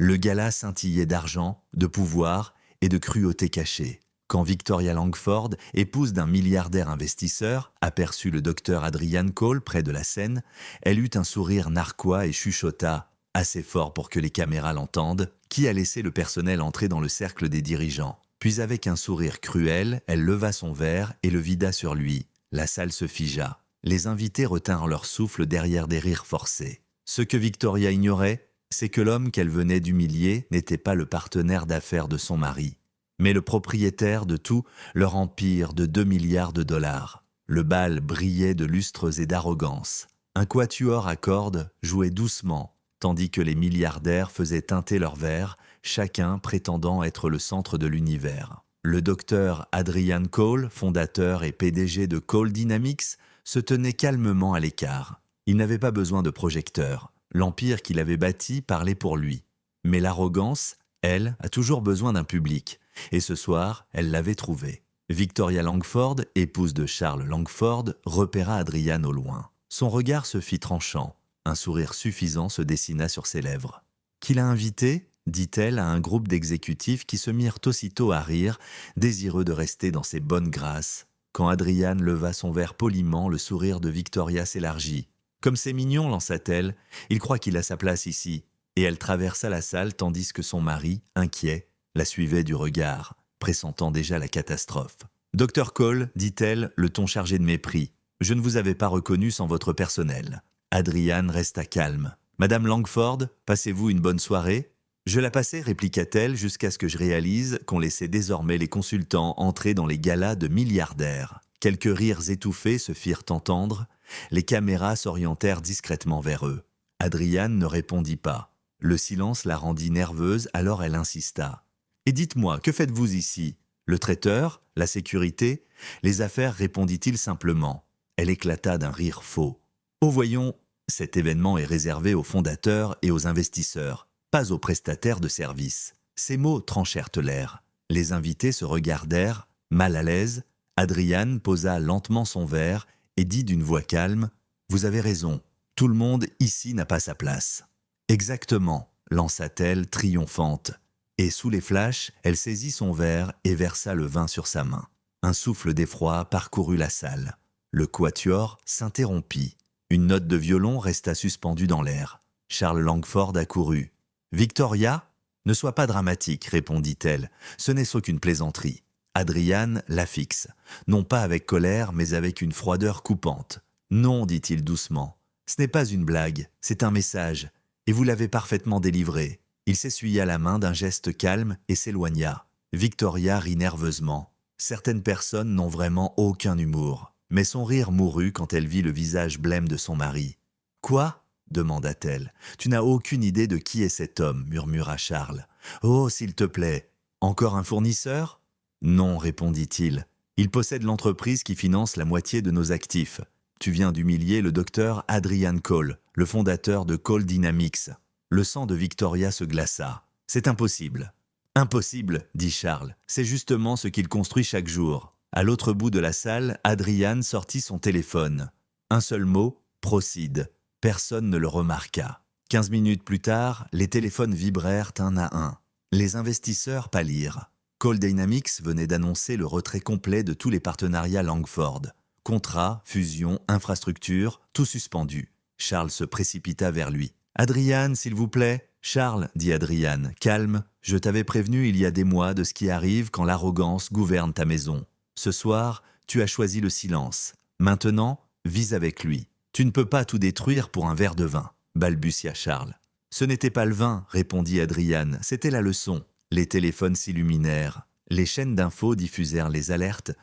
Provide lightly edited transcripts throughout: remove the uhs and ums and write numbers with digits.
Le gala scintillait d'argent, de pouvoir et de cruauté cachée. Quand Victoria Langford, épouse d'un milliardaire investisseur, aperçut le docteur Adrian Cole près de la scène, elle eut un sourire narquois et chuchota, assez fort pour que les caméras l'entendent, qui a laissé le personnel entrer dans le cercle des dirigeants. Puis avec un sourire cruel, elle leva son verre et le vida sur lui. La salle se figea. Les invités retinrent leur souffle derrière des rires forcés. Ce que Victoria ignorait, c'est que l'homme qu'elle venait d'humilier n'était pas le partenaire d'affaires de son mari, mais le propriétaire de tout leur empire de 2 milliards de dollars. Le bal brillait de lustres et d'arrogance. Un quatuor à cordes jouait doucement, tandis que les milliardaires faisaient teinter leurs verres, chacun prétendant être le centre de l'univers. Le docteur Adrian Cole, fondateur et PDG de Cole Dynamics, se tenait calmement à l'écart. Il n'avait pas besoin de projecteurs. L'empire qu'il avait bâti parlait pour lui. Mais l'arrogance, elle, a toujours besoin d'un public. Et ce soir, elle l'avait trouvé. Victoria Langford, épouse de Charles Langford, repéra Adrian au loin. Son regard se fit tranchant. Un sourire suffisant se dessina sur ses lèvres. « Qui l'a invité ?» dit-elle à un groupe d'exécutifs qui se mirent aussitôt à rire, désireux de rester dans ses bonnes grâces. Quand Adrian leva son verre poliment, le sourire de Victoria s'élargit. « Comme c'est mignon, lança-t-elle, il croit qu'il a sa place ici. » Et elle traversa la salle tandis que son mari, inquiet, la suivait du regard, pressentant déjà la catastrophe. « Docteur Cole, dit-elle, le ton chargé de mépris, je ne vous avais pas reconnu sans votre personnel. » Adrian resta calme. « Madame Langford, passez-vous une bonne soirée ?» « Je la passais, répliqua-t-elle, jusqu'à ce que je réalise qu'on laissait désormais les consultants entrer dans les galas de milliardaires. » Quelques rires étouffés se firent entendre. Les caméras s'orientèrent discrètement vers eux. Adrian ne répondit pas. Le silence la rendit nerveuse, alors elle insista. « Et dites-moi, que faites-vous ici ? Le traiteur ? La sécurité ? Les affaires ?» répondit-il simplement. Elle éclata d'un rire faux. « Oh voyons, cet événement est réservé aux fondateurs et aux investisseurs, pas aux prestataires de services. » Ces mots tranchèrent l'air. Les invités se regardèrent, mal à l'aise. Adrian posa lentement son verre et dit d'une voix calme « Vous avez raison, tout le monde ici n'a pas sa place. » « Exactement, lança-t-elle triomphante. Et sous les flashs, elle saisit son verre et versa le vin sur sa main. Un souffle d'effroi parcourut la salle. Le quatuor s'interrompit. Une note de violon resta suspendue dans l'air. Charles Langford accourut. « Victoria ? Ne sois pas dramatique, répondit-elle. Ce n'est aucune plaisanterie. » Adrian la fixe, non pas avec colère, mais avec une froideur coupante. « Non, dit-il doucement. Ce n'est pas une blague, c'est un message. Et vous l'avez parfaitement délivré. » Il s'essuya la main d'un geste calme et s'éloigna. Victoria rit nerveusement. Certaines personnes n'ont vraiment aucun humour. Mais son rire mourut quand elle vit le visage blême de son mari. « Quoi ?» demanda-t-elle. « Tu n'as aucune idée de qui est cet homme, murmura Charles. « Oh, s'il te plaît, encore un fournisseur ?» « Non, répondit-il. Il possède l'entreprise qui finance la moitié de nos actifs. Tu viens d'humilier le docteur Adrian Cole, le fondateur de Cole Dynamics. » Le sang de Victoria se glaça. « C'est impossible. »« Impossible, dit Charles. C'est justement ce qu'il construit chaque jour. » À l'autre bout de la salle, Adrian sortit son téléphone. Un seul mot, « Proceed ». Personne ne le remarqua. 15 minutes plus tard, les téléphones vibrèrent un à un. Les investisseurs pâlirent. Cole Dynamics venait d'annoncer le retrait complet de tous les partenariats Langford. Contrats, fusions, infrastructures, tout suspendu. Charles se précipita vers lui. « Adrian, s'il vous plaît !»« Charles, dit Adrian, calme, je t'avais prévenu il y a des mois de ce qui arrive quand l'arrogance gouverne ta maison. Ce soir, tu as choisi le silence. Maintenant, vis avec lui. Tu ne peux pas tout détruire pour un verre de vin, » balbutia Charles. « Ce n'était pas le vin, répondit Adrian, c'était la leçon. » Les téléphones s'illuminèrent. Les chaînes d'infos diffusèrent les alertes.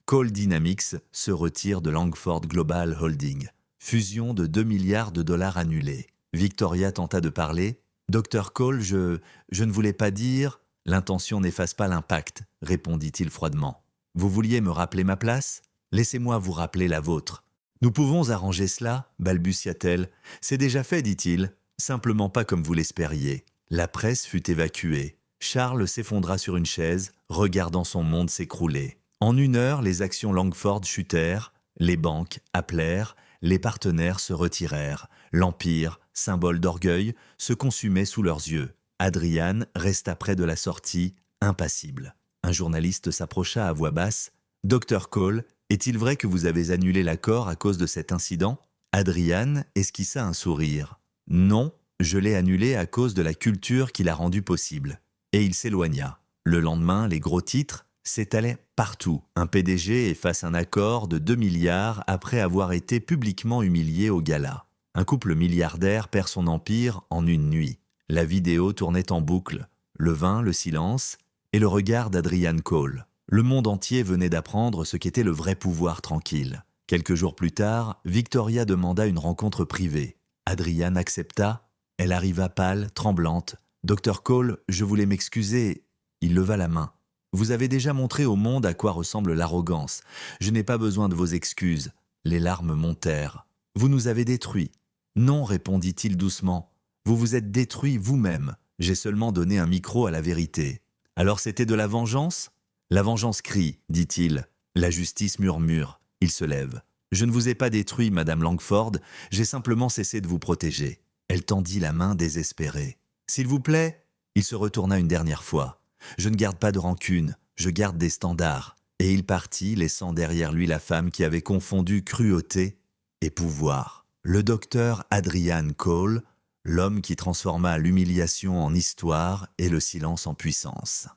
Cole Dynamics se retire de Langford Global Holding. Fusion de 2 milliards de dollars annulée. Victoria tenta de parler. « Docteur Cole, je ne voulais pas dire… » « L'intention n'efface pas l'impact, » répondit-il froidement. « Vous vouliez me rappeler ma place ? Laissez-moi vous rappeler la vôtre. »« Nous pouvons arranger cela, » balbutia-t-elle. « C'est déjà fait, dit-il. Simplement pas comme vous l'espériez. » La presse fut évacuée. Charles s'effondra sur une chaise, regardant son monde s'écrouler. En 1 heure, les actions Langford chutèrent, les banques appelèrent, les partenaires se retirèrent. L'empire, symbole d'orgueil, se consumait sous leurs yeux. Adrian resta près de la sortie, impassible. Un journaliste s'approcha à voix basse. « Docteur Cole, est-il vrai que vous avez annulé l'accord à cause de cet incident ?» Adrian esquissa un sourire. « Non, je l'ai annulé à cause de la culture qui l'a rendu possible. » Et il s'éloigna. Le lendemain, les gros titres s'étalaient partout. Un PDG efface un accord de 2 milliards après avoir été publiquement humilié au gala. Un couple milliardaire perd son empire en une nuit. La vidéo tournait en boucle. Le vin, le silence et le regard d'Adrian Cole. Le monde entier venait d'apprendre ce qu'était le vrai pouvoir tranquille. Quelques jours plus tard, Victoria demanda une rencontre privée. Adrian accepta. Elle arriva pâle, tremblante. « Docteur Cole, je voulais m'excuser. » Il leva la main. « Vous avez déjà montré au monde à quoi ressemble l'arrogance. Je n'ai pas besoin de vos excuses. » Les larmes montèrent. « Vous nous avez détruits. »« Non, répondit-il doucement. Vous vous êtes détruit vous-même. J'ai seulement donné un micro à la vérité. » Alors c'était de la vengeance ? La vengeance crie, dit-il. La justice murmure. Il se lève. Je ne vous ai pas détruit, Madame Langford. J'ai simplement cessé de vous protéger. Elle tendit la main désespérée. S'il vous plaît ? Il se retourna une dernière fois. Je ne garde pas de rancune. Je garde des standards. Et il partit, laissant derrière lui la femme qui avait confondu cruauté et pouvoir. Le docteur Adrian Cole, l'homme qui transforma l'humiliation en histoire et le silence en puissance.